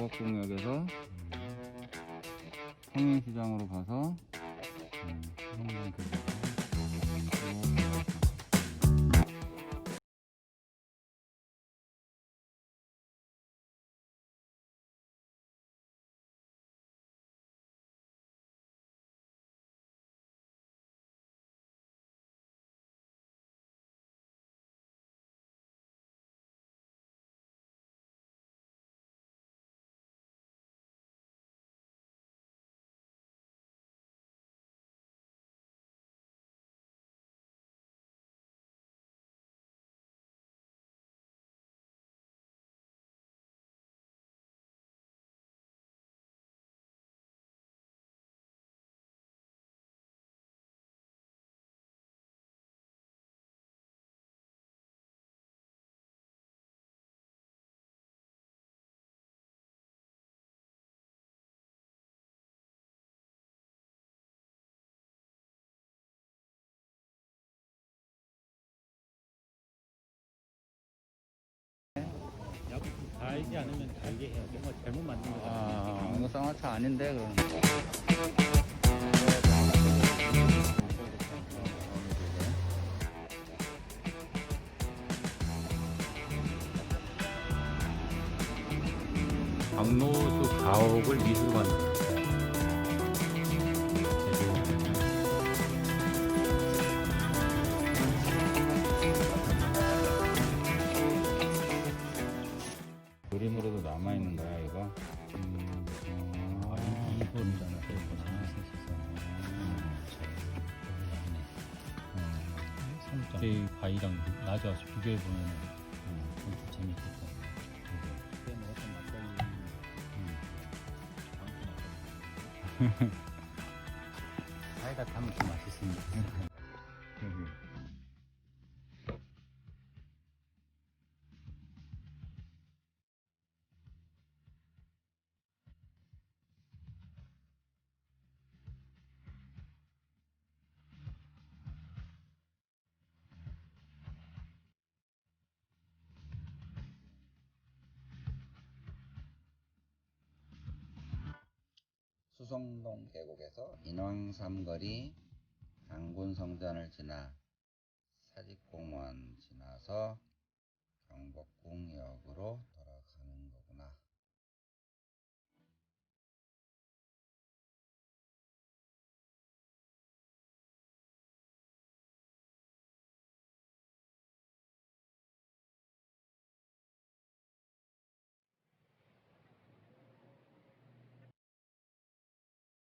대덕공역에서 평행시장으로 가서 달지 않으면 달게 해야지. 뭐 잘못 만든 거. 아, 이거 쌍화차 아닌데 그럼. 박노수 가옥을 미술관. 그림으로도 남아있는 거야 이거? 이거잖아. 이 바위랑 나저 비교해 보면 좀 재밌겠다. 그때 먹었던 막걸리. 바위가 타면 좀 맛있습니다. 수성동 계곡에서 인왕삼거리 장군성전을 지나 사직공원 지나서